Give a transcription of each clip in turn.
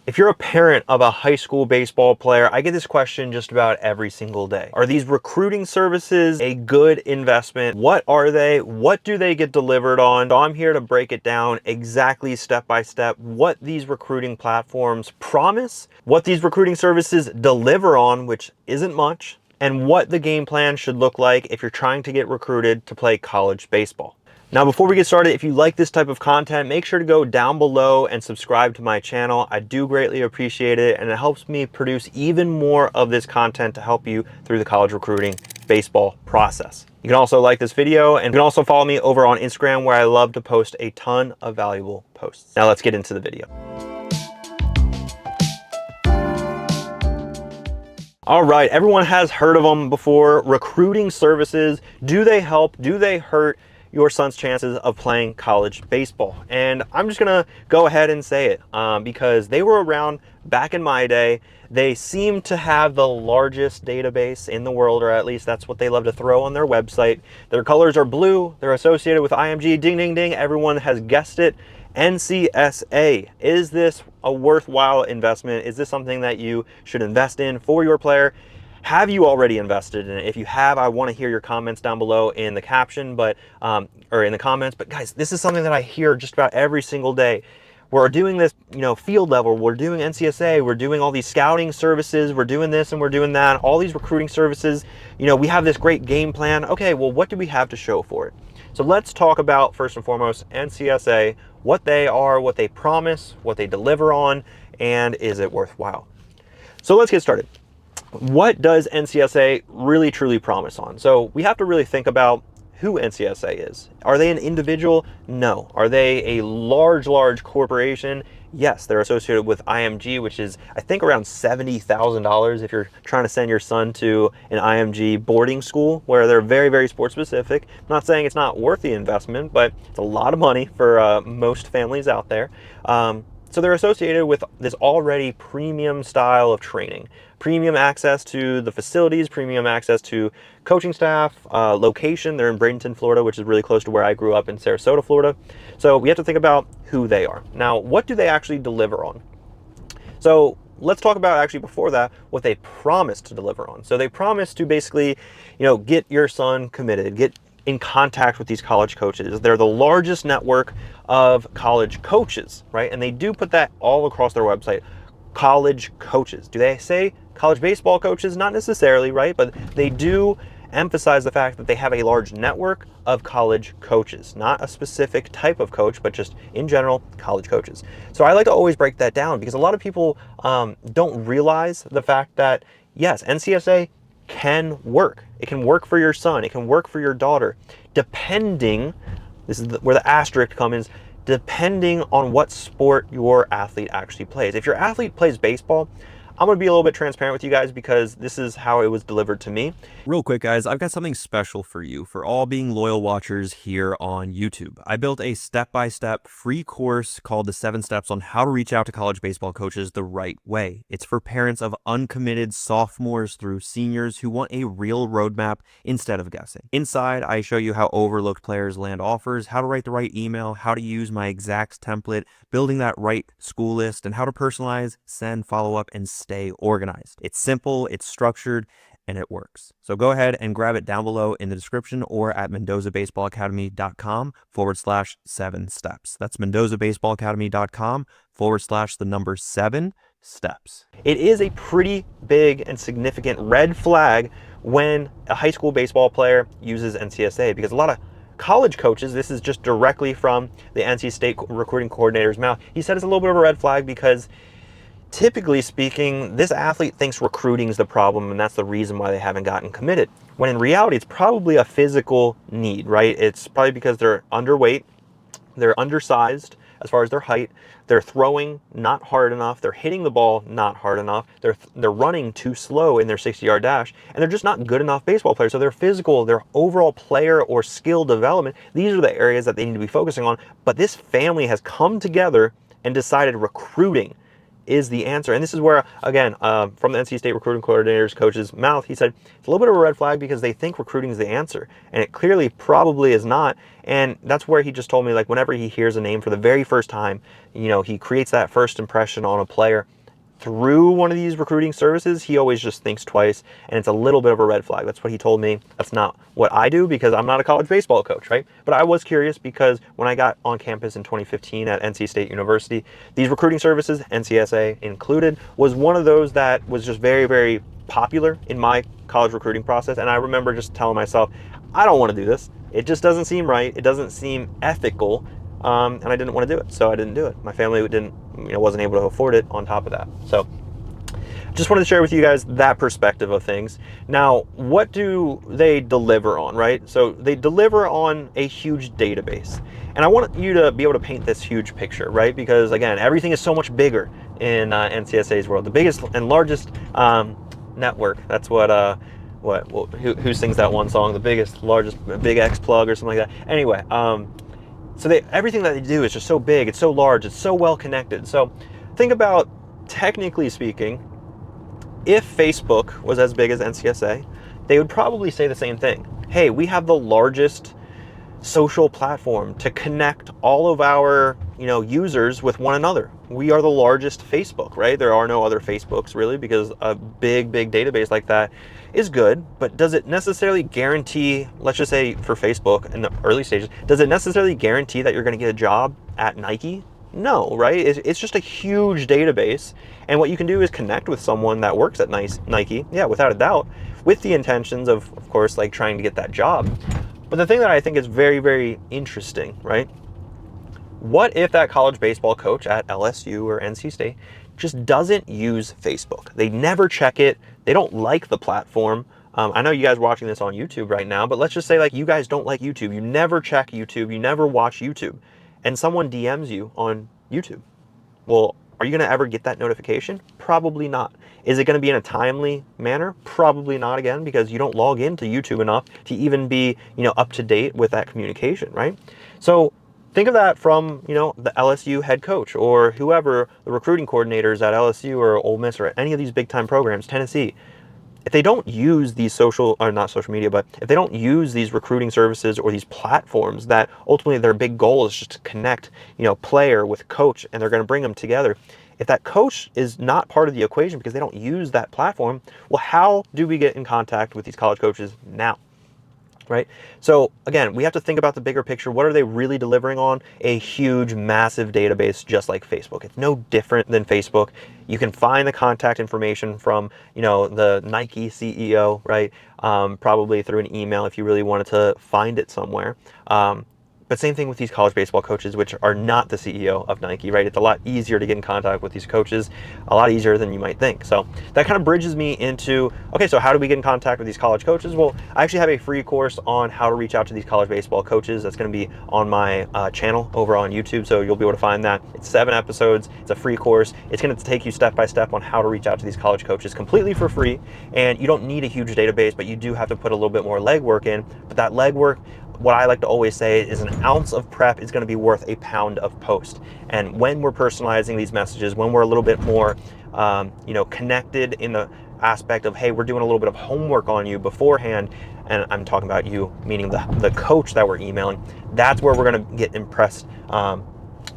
If you're a parent of a high school baseball player, I get this question just about every single day. Are these recruiting services a good investment? What are they? What do they get delivered on? So I'm here to break it down exactly step by step what these recruiting platforms promise, what these recruiting services deliver on, which isn't much, and what the game plan should look like if you're trying to get recruited to play college baseball. Now, before we get started, if you like this type of content, make sure to go down below and subscribe to my channel. I do greatly appreciate it, and it helps me produce even more of this content to help you through the college recruiting baseball process. You can also like this video, and you can also follow me over on Instagram, where I love to post a ton of valuable posts. Now let's get into the video. All right, everyone has heard of them before. Recruiting services, do they help? Do they hurt your son's chances of playing college baseball? And I'm just gonna go ahead and say it because they were around back in my day. They seem to have the largest database in the world, or at least that's what they love to throw on their website. Their colors are blue. They're associated with IMG. Ding, ding, ding. Everyone has guessed it. NCSA. Is this a worthwhile investment? Is this something that you should invest in for your player? Have you already invested in it? If you have, I want to hear your comments down below in the caption, or in the comments. But guys, this is something that I hear just about every single day. We're doing this, field level. We're doing NCSA. We're doing all these scouting services. We're doing this and we're doing that. All these recruiting services. We have this great game plan. Okay, well, what do we have to show for it? So let's talk about, first and foremost, NCSA, what they are, what they promise, what they deliver on, and is it worthwhile? So let's get started. What does NCSA really truly promise on? So we have to really think about who NCSA is. Are they an individual? No. Are they a large corporation? Yes, they're associated with IMG, which is, I think, around $70,000 if you're trying to send your son to an IMG boarding school where they're very, very sports specific. I'm not saying it's not worth the investment, but it's a lot of money for most families out there. So they're associated with this already premium style of training, premium access to the facilities, premium access to coaching staff, location. They're in Bradenton, Florida, which is really close to where I grew up in Sarasota, Florida. So we have to think about who they are. Now, what do they actually deliver on? So let's talk about, actually before that, what they promise to deliver on. So they promise to basically, get your son committed, get in contact with these college coaches. They're the largest network of college coaches, right? And they do put that all across their website. College coaches. Do they say college baseball coaches? Not necessarily, right? But they do emphasize the fact that they have a large network of college coaches, not a specific type of coach, but just in general, college coaches. So I like to always break that down because a lot of people don't realize the fact that, yes, NCSA can work. It can work for your son. It can work for your daughter, depending, this is where the asterisk comes in, depending on what sport your athlete actually plays. If your athlete plays baseball, I'm going to be a little bit transparent with you guys because this is how it was delivered to me. Real quick, guys, I've got something special for you, for all being loyal watchers here on YouTube. I built a step-by-step free course called the 7 Steps on how to reach out to college baseball coaches the right way. It's for parents of uncommitted sophomores through seniors who want a real roadmap instead of guessing. Inside, I show you how overlooked players land offers, how to write the right email, how to use my exact template, building that right school list, and how to personalize, send, follow up, and stay organized. It's simple, it's structured, and it works. So go ahead and grab it down below in the description or at MendozaBaseballAcademy.com/7 steps. That's MendozaBaseballAcademy.com/7 steps. It is a pretty big and significant red flag when a high school baseball player uses NCSA, because a lot of college coaches, this is just directly from the NC State recruiting coordinator's mouth, he said it's a little bit of a red flag because typically speaking, this athlete thinks recruiting is the problem and that's the reason why they haven't gotten committed. When in reality, it's probably a physical need, right? It's probably because they're underweight, they're undersized as far as their height, they're throwing not hard enough, they're hitting the ball not hard enough, they're running too slow in their 60-yard dash, and they're just not good enough baseball players. So their physical, their overall player or skill development, these are the areas that they need to be focusing on. But this family has come together and decided recruiting is the answer. And this is where, again, from the NC State recruiting coordinator's coach's mouth, he said it's a little bit of a red flag because they think recruiting is the answer, and it clearly probably is not. And that's where he just told me, like, whenever he hears a name for the very first time, you know, he creates that first impression on a player through one of these recruiting services, he always just thinks twice, and it's a little bit of a red flag. That's what he told me. That's not what I do because I'm not a college baseball coach, right? But I was curious because when I got on campus in 2015 at NC State University, these recruiting services, NCSA included, was one of those that was just very, very popular in my college recruiting process. And I remember just telling myself, I don't want to do this. It just doesn't seem right. It doesn't seem ethical. And I didn't want to do it, so I didn't do it. My family wasn't able to afford it on top of that. So just wanted to share with you guys that perspective of things. Now, what do they deliver on, right? So they deliver on a huge database. And I want you to be able to paint this huge picture, right? Because again, everything is so much bigger in NCSA's world. The biggest and largest network. That's who sings that one song? The biggest, largest, Big X Plug or something like that. Anyway, so everything that they do is just so big, it's so large, it's so well connected. So think about, technically speaking, if Facebook was as big as NCSA, they would probably say the same thing. Hey, we have the largest social platform to connect all of our users with one another. We are the largest Facebook, right? There are no other Facebooks really, because a big database like that is good, but does it necessarily guarantee, let's just say for Facebook in the early stages, does it necessarily guarantee that you're going to get a job at Nike? No, right? It's just a huge database, and what you can do is connect with someone that works at Nike, yeah, without a doubt, with the intentions of course, like trying to get that job. But the thing that I think is very, very interesting, right? What if that college baseball coach at LSU or NC State just doesn't use Facebook? They never check it. They don't like the platform. I know you guys are watching this on YouTube right now, but let's just say like you guys don't like YouTube. You never check YouTube. You never watch YouTube. And someone DMs you on YouTube. Well, are you going to ever get that notification? Probably not. Is it going to be in a timely manner? Probably not, again, because you don't log into YouTube enough to even be, up to date with that communication, right? So think of that from, the LSU head coach or whoever, the recruiting coordinators at LSU or Ole Miss or any of these big time programs, Tennessee. If they don't use these not social media, but if they don't use these recruiting services or these platforms that ultimately their big goal is just to connect, player with coach, and they're going to bring them together. If that coach is not part of the equation because they don't use that platform, well, how do we get in contact with these college coaches now? Right? So again, we have to think about the bigger picture. What are they really delivering on? A huge, massive database, just like Facebook. It's no different than Facebook. You can find the contact information from, the Nike CEO, right? Probably through an email if you really wanted to find it somewhere. But same thing with these college baseball coaches, which are not the CEO of Nike, right? It's a lot easier to get in contact with these coaches, a lot easier than you might think. So that kind of bridges me into, okay, so how do we get in contact with these college coaches? Well, I actually have a free course on how to reach out to these college baseball coaches. That's going to be on my channel over on YouTube, so you'll be able to find that. It's 7 episodes. It's a free course. It's going to take you step by step on how to reach out to these college coaches completely for free, and you don't need a huge database, but you do have to put a little bit more legwork in. But that legwork, what I like to always say is an ounce of prep is going to be worth a pound of post. And when we're personalizing these messages, when we're a little bit more, connected in the aspect of, hey, we're doing a little bit of homework on you beforehand, and I'm talking about you, meaning the coach that we're emailing, that's where we're going to get impressed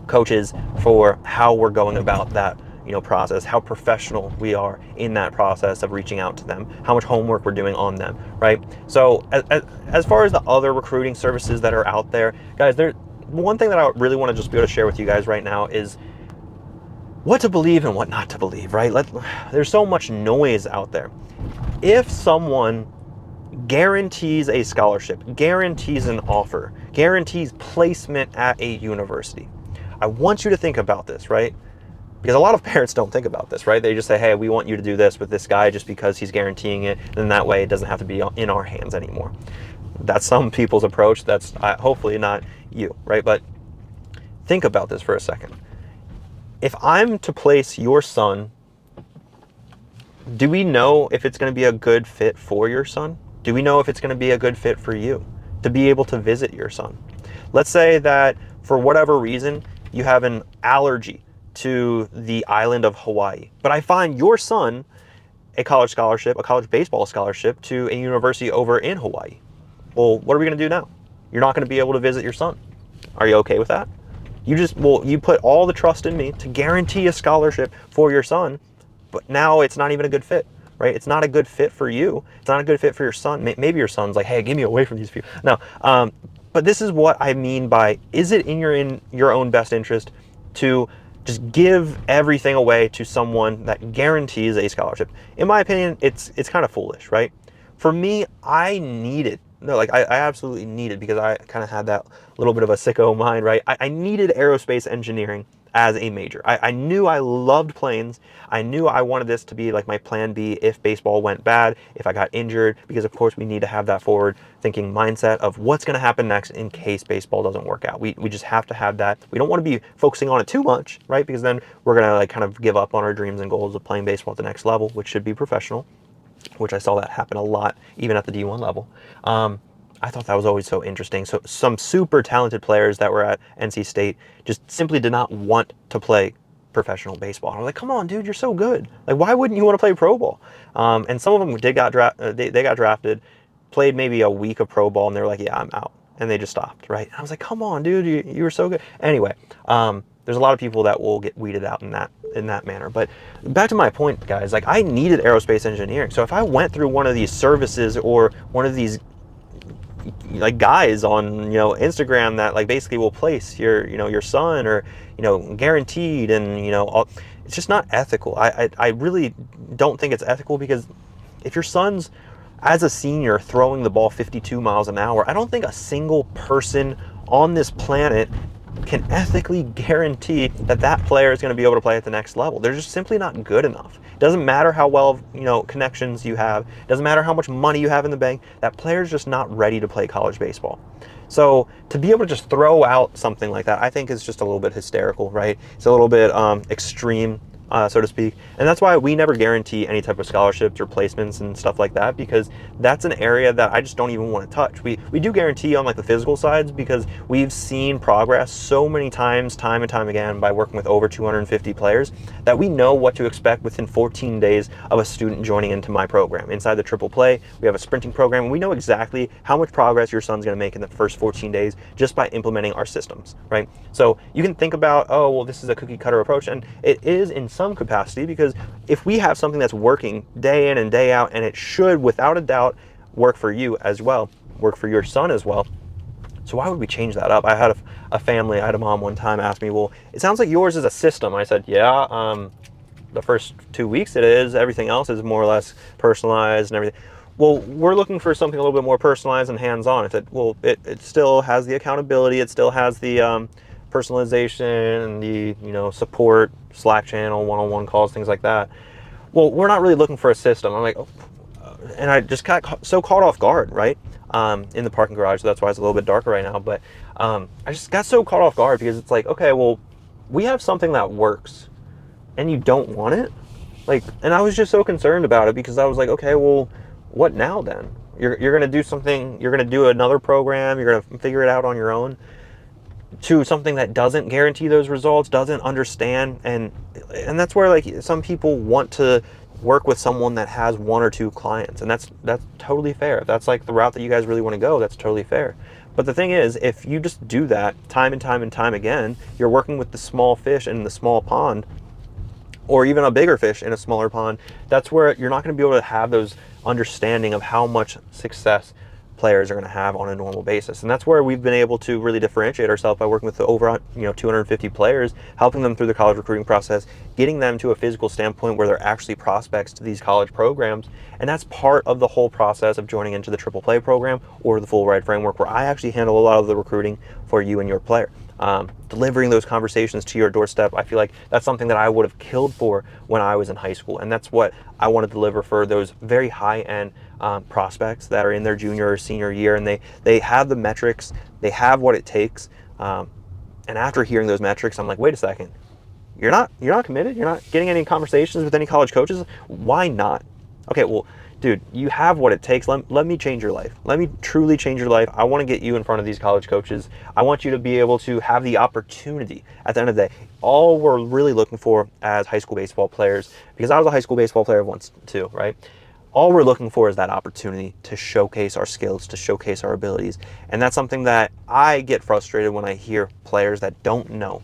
coaches for how we're going about that process, how professional we are in that process of reaching out to them, how much homework we're doing on them, right? So as far as the other recruiting services that are out there, guys, one thing that I really want to just be able to share with you guys right now is what to believe and what not to believe, right? There's so much noise out there. If someone guarantees a scholarship, guarantees an offer, guarantees placement at a university, I want you to think about this, right? Because a lot of parents don't think about this, right? They just say, hey, we want you to do this with this guy just because he's guaranteeing it. And that way it doesn't have to be in our hands anymore. That's some people's approach. That's hopefully not you, right? But think about this for a second. If I'm to place your son, do we know if it's going to be a good fit for your son? Do we know if it's going to be a good fit for you to be able to visit your son? Let's say that for whatever reason, you have an allergy to the island of Hawaii, but I find your son a college scholarship, a college baseball scholarship to a university over in Hawaii. Well, what are we going to do now? You're not going to be able to visit your son. Are you okay with that? You put all the trust in me to guarantee a scholarship for your son, but now it's not even a good fit, right? It's not a good fit for you. It's not a good fit for your son. Maybe your son's like, hey, get me away from these people. No, but this is what I mean by, is it in your own best interest to just give everything away to someone that guarantees a scholarship? In my opinion, it's kind of foolish, right? For me, I need it. No, like I absolutely needed, because I kind of had that little bit of a sicko mind, right? I needed aerospace engineering as a major. I knew I loved planes. I knew I wanted this to be like my plan B if baseball went bad, if I got injured, because of course we need to have that forward thinking mindset of what's going to happen next in case baseball doesn't work out. We just have to have that. We don't want to be focusing on it too much, right? Because then we're going to like kind of give up on our dreams and goals of playing baseball at the next level, which should be professional, which I saw that happen a lot, even at the D1 level. I thought that was always so interesting. So some super talented players that were at NC State just simply did not want to play professional baseball. And I was like, come on, dude, you're so good. Like, why wouldn't you want to play pro ball? And some of them they got drafted, played maybe a week of pro ball, and they were like, yeah, I'm out. And they just stopped, right? And I was like, come on, dude, you were so good. Anyway, there's a lot of people that will get weeded out in that manner. But back to my point, guys, like I needed aerospace engineering. So if I went through one of these services or one of these like guys on Instagram that like basically will place your son or guaranteed, and it's just not ethical. I really don't think it's ethical, because if your son's as a senior throwing the ball 52 miles an hour, I don't think a single person on this planet can ethically guarantee that that player is going to be able to play at the next level. They're just simply not good enough. It doesn't matter how well connections you have. It doesn't matter how much money you have in the bank. That player's just not ready to play college baseball. So to be able to just throw out something like that, I think is just a little bit hysterical, right? It's a little bit extreme, so to speak. And that's why we never guarantee any type of scholarships or placements and stuff like that, because that's an area that I just don't even want to touch. We do guarantee on like the physical sides, because we've seen progress so many times, time and time again, by working with over 250 players, that we know what to expect within 14 days of a student joining into my program. Inside the Triple Play, we have a sprinting program, and we know exactly how much progress your son's going to make in the first 14 days just by implementing our systems, right? So you can think about, oh, well, this is a cookie cutter approach, and it is in some capacity, because if we have something that's working day in and day out, and it should without a doubt work for you as well, work for your son as well, so why would we change that up? I had a family, I had a mom one time ask me, well, it sounds like yours is a system. I said, yeah, the first 2 weeks it is. Everything else is more or less personalized and everything. Well, we're looking for something a little bit more personalized and hands-on. I said, well, it still has the accountability, it still has the personalization and the support, Slack channel, one-on-one calls, things like that. Well, we're not really looking for a system. I'm like, oh. And I just got so caught off guard, right? In the parking garage, so that's why it's a little bit darker right now. But I just got so caught off guard, because it's like, okay, well, we have something that works, and you don't want it, like. And I was just so concerned about it, because I was like, okay, well, what now then? You're going to do something. You're going to do another program. You're going to figure it out on your own, to something that doesn't guarantee those results, doesn't understand. And that's where like some people want to work with someone that has 1 or 2 clients, and that's totally fair. If that's like the route that you guys really want to go, that's totally fair. But the thing is, if you just do that time and time and time again, you're working with the small fish in the small pond, or even a bigger fish in a smaller pond. That's where you're not going to be able to have those understanding of how much success players are going to have on a normal basis. And that's where we've been able to really differentiate ourselves, by working with over 250 players, helping them through the college recruiting process, getting them to a physical standpoint where they're actually prospects to these college programs. And that's part of the whole process of joining into the Triple Play program or the Full Ride Framework, where I actually handle a lot of the recruiting for you and your player. Delivering those conversations to your doorstep, I feel like that's something that I would have killed for when I was in high school, and that's what I want to deliver for those very high-end prospects that are in their junior or senior year, and they have the metrics, they have what it takes, and after hearing those metrics, I'm like, wait a second, you're not committed, you're not getting any conversations with any college coaches. Why not? Okay, well, dude, you have what it takes. Let me change your life. Let me truly change your life. I want to get you in front of these college coaches. I want you to be able to have the opportunity at the end of the day. All we're really looking for as high school baseball players, because I was a high school baseball player once too, right? All we're looking for is that opportunity to showcase our skills, to showcase our abilities. And that's something that I get frustrated when I hear players that don't know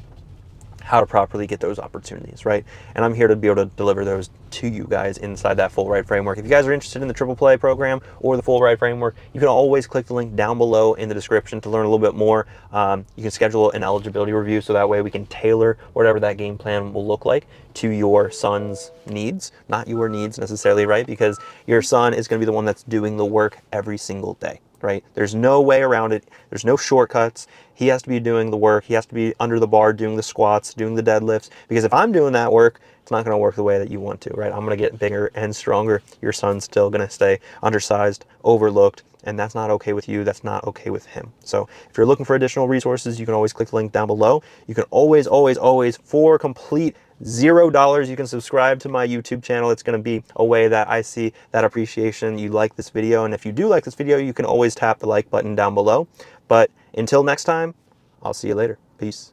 how to properly get those opportunities, right? And I'm here to be able to deliver those to you guys inside that full ride framework. If you guys are interested in the triple play program or the full ride framework, you can always click the link down below in the description to learn a little bit more. You can schedule an eligibility review so that way we can tailor whatever that game plan will look like to your son's needs, not your needs necessarily, right? Because your son is going to be the one that's doing the work every single day, right? There's no way around it. There's no shortcuts. He has to be doing the work. He has to be under the bar doing the squats, doing the deadlifts. Because if I'm doing that work, it's not going to work the way that you want to, right? I'm going to get bigger and stronger. Your son's still going to stay undersized, overlooked, and that's not okay with you. That's not okay with him. So if you're looking for additional resources, you can always click the link down below. You can always, for complete $0, you can subscribe to my YouTube channel. It's going to be a way that I see that appreciation. You like this video. And if you do like this video, you can always tap the like button down below. But until next time, I'll see you later. Peace.